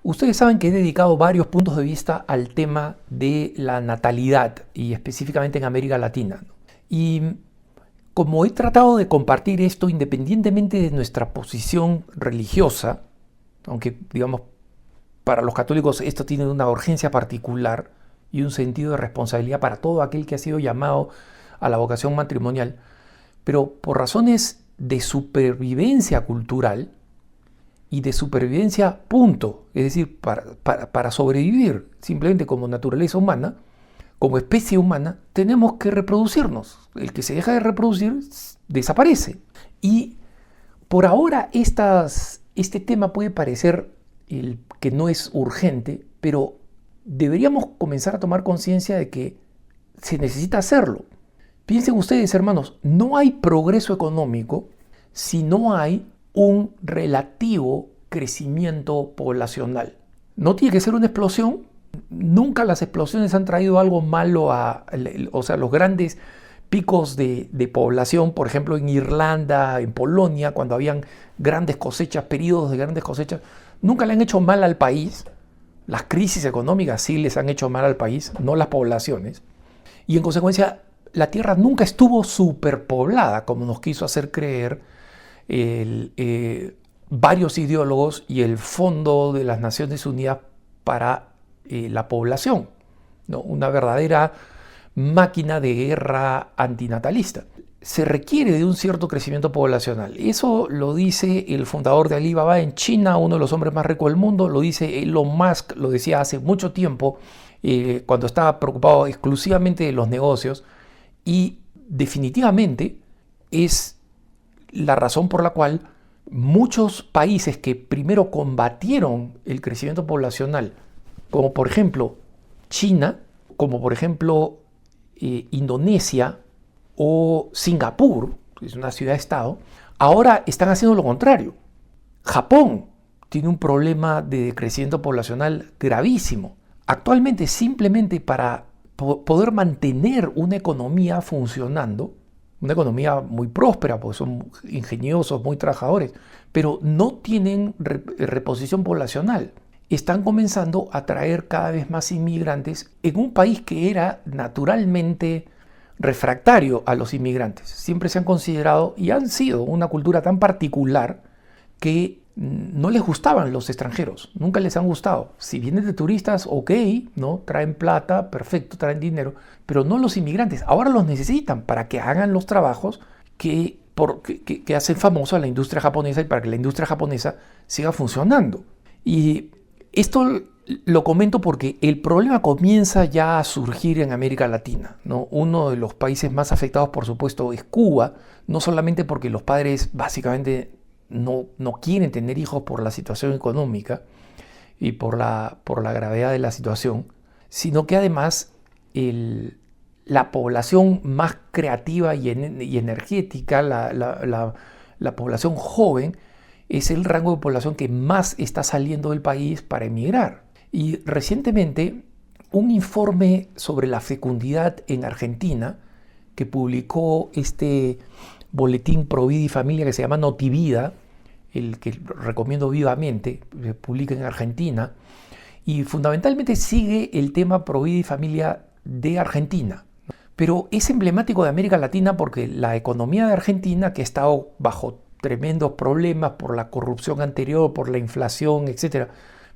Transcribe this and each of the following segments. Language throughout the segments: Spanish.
Ustedes saben que he dedicado varios puntos de vista al tema de la natalidad y específicamente en América Latina, ¿no? Y como he tratado de compartir esto independientemente de nuestra posición religiosa, aunque digamos para los católicos esto tiene una urgencia particular y un sentido de responsabilidad para todo aquel que ha sido llamado a la vocación matrimonial, pero por razones de supervivencia cultural, y de supervivencia, punto. Es decir, para sobrevivir simplemente como naturaleza humana, como especie humana, tenemos que reproducirnos. El que se deja de reproducir desaparece. Y por ahora este tema puede parecer que no es urgente, pero deberíamos comenzar a tomar conciencia de que se necesita hacerlo. Piensen ustedes, hermanos, no hay progreso económico si no hay un relativo crecimiento poblacional. No tiene que ser una explosión. Nunca las explosiones han traído algo malo o sea, los grandes picos de población, por ejemplo en Irlanda, en Polonia, cuando habían grandes cosechas, periodos de grandes cosechas, nunca le han hecho mal al país. Las crisis económicas sí les han hecho mal al país, no las poblaciones. Y en consecuencia, la tierra nunca estuvo superpoblada, como nos quiso hacer creer varios ideólogos y el Fondo de las Naciones Unidas para la población, ¿no? Una verdadera máquina de guerra antinatalista. Se requiere de un cierto crecimiento poblacional. Eso lo dice el fundador de Alibaba en China, uno de los hombres más ricos del mundo, lo dice Elon Musk, lo decía hace mucho tiempo, cuando estaba preocupado exclusivamente de los negocios, y definitivamente es la razón por la cual muchos países que primero combatieron el crecimiento poblacional, como por ejemplo China, como por ejemplo Indonesia o Singapur, que es una ciudad-estado, ahora están haciendo lo contrario. Japón tiene un problema de crecimiento poblacional gravísimo. Actualmente, simplemente para poder mantener una economía funcionando, una economía muy próspera, porque son ingeniosos, muy trabajadores, pero no tienen reposición poblacional. Están comenzando a traer cada vez más inmigrantes en un país que era naturalmente refractario a los inmigrantes. Siempre se han considerado y han sido una cultura tan particular que no les gustaban los extranjeros, nunca les han gustado. Si vienen de turistas, ok, ¿no? Traen plata, perfecto, traen dinero, pero no los inmigrantes. Ahora los necesitan para que hagan los trabajos que hacen famoso a la industria japonesa y para que la industria japonesa siga funcionando. Y esto lo comento porque el problema comienza ya a surgir en América Latina, ¿no? Uno de los países más afectados, por supuesto, es Cuba, no solamente porque los padres básicamente no quieren tener hijos por la situación económica y por la gravedad de la situación, sino que además la población más creativa y energética, la población joven, es el rango de población que más está saliendo del país para emigrar. Y recientemente, un informe sobre la fecundidad en Argentina, que publicó este boletín Pro Vida y Familia que se llama Notivida, el que recomiendo vivamente, se publica en Argentina, y fundamentalmente sigue el tema Pro Vida y Familia de Argentina. Pero es emblemático de América Latina porque la economía de Argentina, que ha estado bajo tremendos problemas por la corrupción anterior, por la inflación, etc.,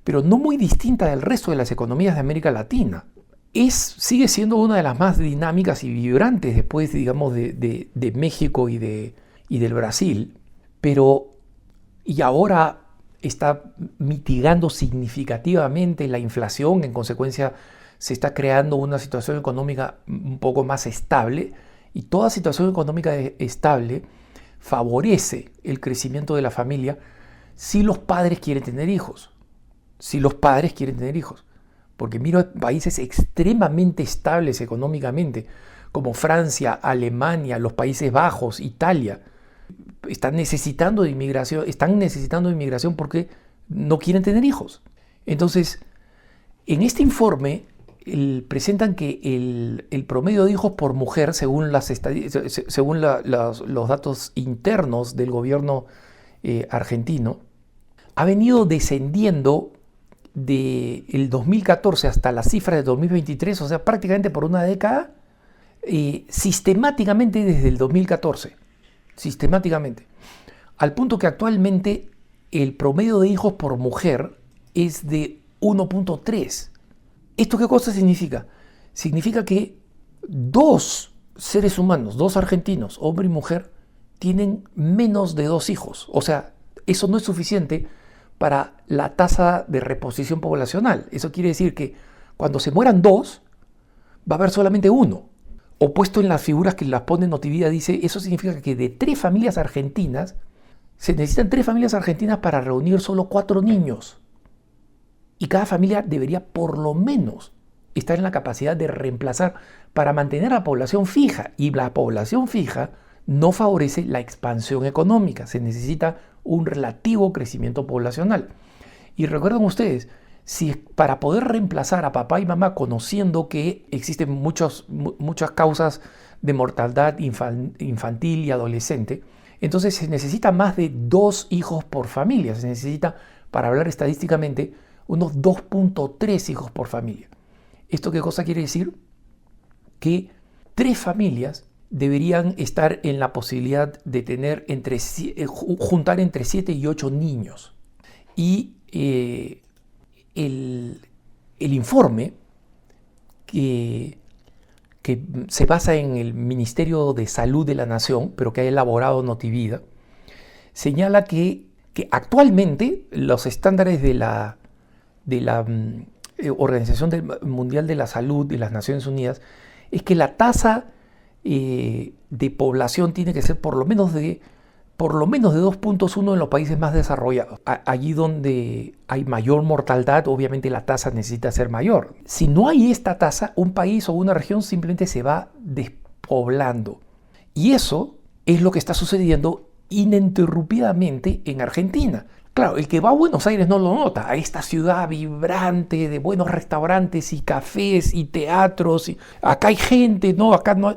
pero no muy distinta del resto de las economías de América Latina. Sigue siendo una de las más dinámicas y vibrantes después, digamos, de México y del Brasil, y ahora está mitigando significativamente la inflación, en consecuencia se está creando una situación económica un poco más estable, y toda situación económica estable favorece el crecimiento de la familia si los padres quieren tener hijos. Si los padres quieren tener hijos. Porque miro países extremadamente estables económicamente, como Francia, Alemania, los Países Bajos, Italia. Están necesitando de inmigración porque no quieren tener hijos. Entonces, en este informe presentan que el promedio de hijos por mujer, según los datos internos del gobierno argentino, ha venido descendiendo del 2014 hasta la cifra de 2023, o sea, prácticamente por una década, sistemáticamente desde el 2014, sistemáticamente, al punto que actualmente el promedio de hijos por mujer es de 1.3. ¿Esto qué cosa significa? Significa que dos seres humanos, dos argentinos, hombre y mujer, tienen menos de 2 hijos. O sea, eso no es suficiente para la tasa de reposición poblacional. Eso quiere decir que cuando se mueran 2, va a haber solamente 1. O puesto en las figuras que las pone Notivida, dice, eso significa que de 3 familias argentinas, se necesitan 3 familias argentinas para reunir solo 4 niños. Y cada familia debería por lo menos estar en la capacidad de reemplazar para mantener a la población fija. Y la población fija no favorece la expansión económica. Se necesita un relativo crecimiento poblacional. Y recuerden ustedes, si para poder reemplazar a papá y mamá, conociendo que existen muchas causas de mortalidad infantil y adolescente, entonces se necesita más de 2 hijos por familia. Se necesita, para hablar estadísticamente, unos 2.3 hijos por familia. ¿Esto qué cosa quiere decir? Que 3 familias deberían estar en la posibilidad de tener juntar entre 7 y 8 niños. Y el informe que se basa en el Ministerio de Salud de la Nación, pero que ha elaborado Notivida, señala que actualmente los estándares de la Organización Mundial de la Salud de las Naciones Unidas es que la tasa de población tiene que ser por lo menos de 2.1 en los países más desarrollados. Allí donde hay mayor mortalidad, obviamente la tasa necesita ser mayor. Si no hay esta tasa, un país o una región simplemente se va despoblando. Y eso es lo que está sucediendo ininterrumpidamente en Argentina. Claro, el que va a Buenos Aires no lo nota, a esta ciudad vibrante de buenos restaurantes y cafés y teatros. Acá hay gente, ¿no? Acá no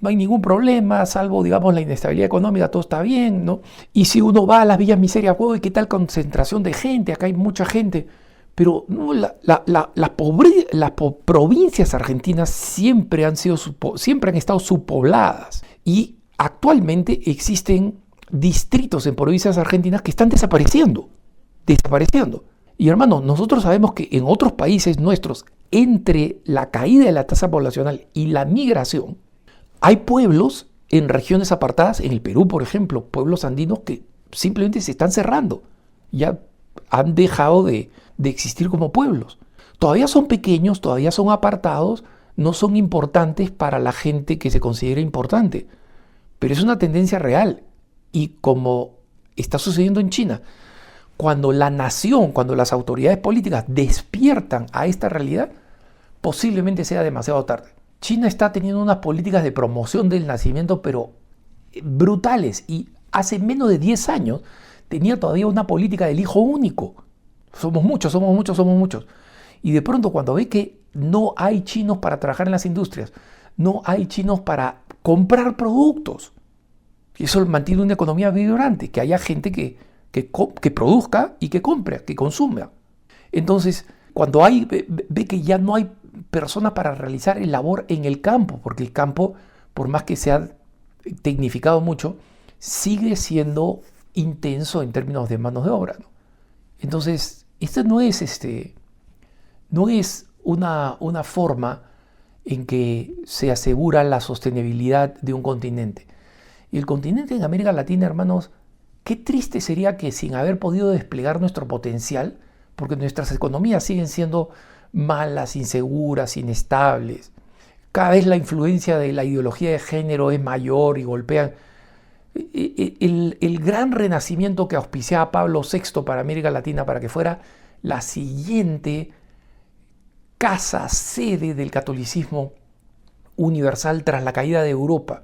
hay ningún problema, salvo, digamos, la inestabilidad económica, todo está bien, ¿no? Y si uno va a las villas miserias, ¡uy, qué tal concentración de gente! Acá hay mucha gente. Pero no, las provincias argentinas siempre han estado subpobladas. Y actualmente existen distritos en provincias argentinas que están desapareciendo. Y hermano, nosotros sabemos que en otros países nuestros, entre la caída de la tasa poblacional y la migración, hay pueblos en regiones apartadas, en el Perú, por ejemplo, pueblos andinos que simplemente se están cerrando. Ya han dejado de existir como pueblos. Todavía son pequeños, todavía son apartados, no son importantes para la gente que se considera importante. Pero es una tendencia real. Y como está sucediendo en China, cuando la nación, cuando las autoridades políticas despiertan a esta realidad, posiblemente sea demasiado tarde. China está teniendo unas políticas de promoción del nacimiento, pero brutales. Y hace menos de 10 años tenía todavía una política del hijo único. Somos muchos. Y de pronto cuando ve que no hay chinos para trabajar en las industrias, no hay chinos para comprar productos, y eso mantiene una economía vibrante, que haya gente que produzca y que compre, que consuma. Entonces, cuando ve que ya no hay personas para realizar el labor en el campo, porque el campo, por más que se ha tecnificado mucho, sigue siendo intenso en términos de manos de obra, ¿no? Entonces, esto no es una forma en que se asegura la sostenibilidad de un continente. Y el continente en América Latina, hermanos, qué triste sería que sin haber podido desplegar nuestro potencial, porque nuestras economías siguen siendo malas, inseguras, inestables. Cada vez la influencia de la ideología de género es mayor y golpean. El gran renacimiento que auspiciaba Pablo VI para América Latina, para que fuera la siguiente casa, sede del catolicismo universal tras la caída de Europa,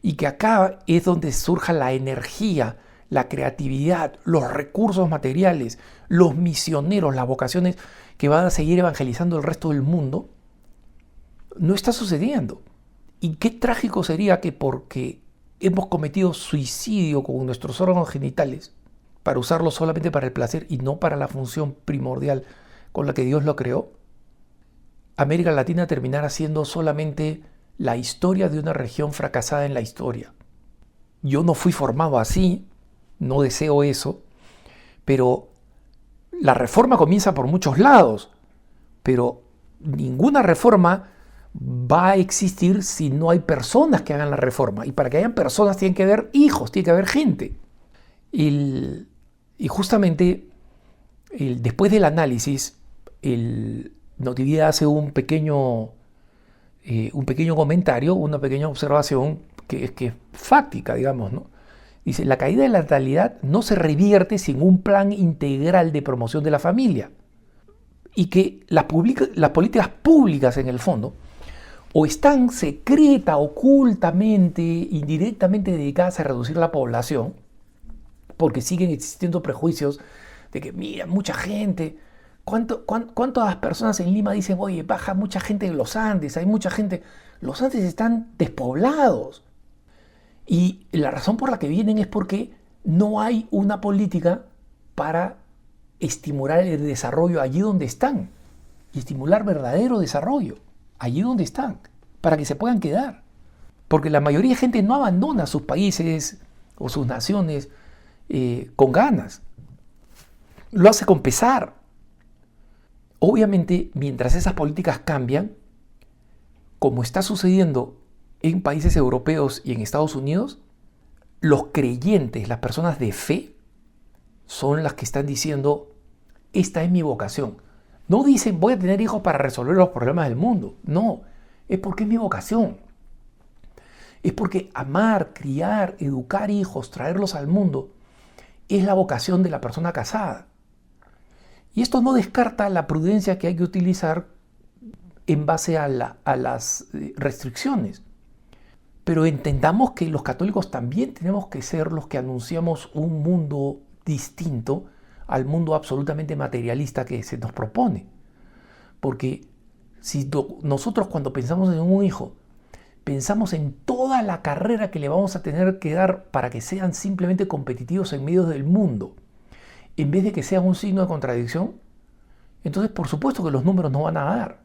y que acá es donde surja la energía, la creatividad, los recursos materiales, los misioneros, las vocaciones que van a seguir evangelizando el resto del mundo, no está sucediendo. Y qué trágico sería que porque hemos cometido suicidio con nuestros órganos genitales, para usarlos solamente para el placer y no para la función primordial con la que Dios lo creó, América Latina terminara siendo solamente la historia de una región fracasada en la historia. Yo no fui formado así, no deseo eso, pero la reforma comienza por muchos lados, pero ninguna reforma va a existir si no hay personas que hagan la reforma. Y para que hayan personas tienen que haber hijos, tiene que haber gente. Y justamente después del análisis, Natividad hace un pequeño comentario, una pequeña observación que es fáctica, digamos, ¿no? Dice, la caída de la natalidad no se revierte sin un plan integral de promoción de la familia. Y que las políticas públicas, en el fondo, o están secreta, ocultamente, indirectamente dedicadas a reducir la población, porque siguen existiendo prejuicios de que, mira, mucha gente, ¿cuántas personas en Lima dicen, oye, baja mucha gente de los Andes, hay mucha gente, los Andes están despoblados? Y la razón por la que vienen es porque no hay una política para estimular el desarrollo allí donde están y estimular verdadero desarrollo allí donde están para que se puedan quedar, porque la mayoría de gente no abandona sus países o sus naciones con ganas, lo hace con pesar. Obviamente, mientras esas políticas cambian, como está sucediendo en países europeos y en Estados Unidos, los creyentes, las personas de fe, son las que están diciendo, esta es mi vocación. No dicen, voy a tener hijos para resolver los problemas del mundo. No, es porque es mi vocación. Es porque amar, criar, educar hijos, traerlos al mundo, es la vocación de la persona casada. Y esto no descarta la prudencia que hay que utilizar en base a las restricciones. Pero entendamos que los católicos también tenemos que ser los que anunciamos un mundo distinto al mundo absolutamente materialista que se nos propone. Porque si nosotros cuando pensamos en un hijo, pensamos en toda la carrera que le vamos a tener que dar para que sean simplemente competitivos en medio del mundo, en vez de que sean un signo de contradicción, entonces por supuesto que los números no van a dar.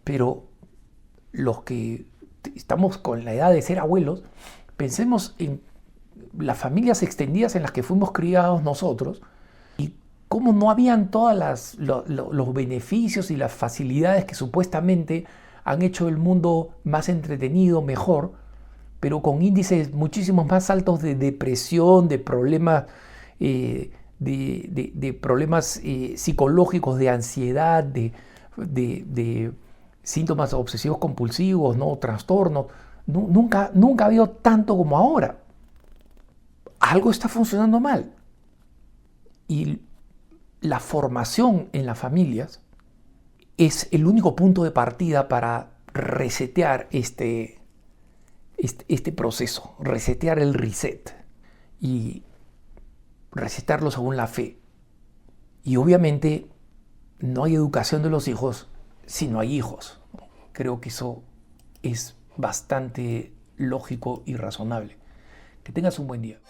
Pero los que estamos con la edad de ser abuelos, pensemos en las familias extendidas en las que fuimos criados nosotros y cómo no habían todos los beneficios y las facilidades que supuestamente han hecho el mundo más entretenido, mejor, pero con índices muchísimo más altos de depresión, de problemas, de problemas psicológicos, de ansiedad, de síntomas obsesivos compulsivos, ¿no? Trastornos. Nunca ha habido tanto como ahora. Algo está funcionando mal. Y la formación en las familias es el único punto de partida para resetear este proceso, resetear el reset y resetarlo según la fe. Y obviamente no hay educación de los hijos si no hay hijos. Creo que eso es bastante lógico y razonable. Que tengas un buen día.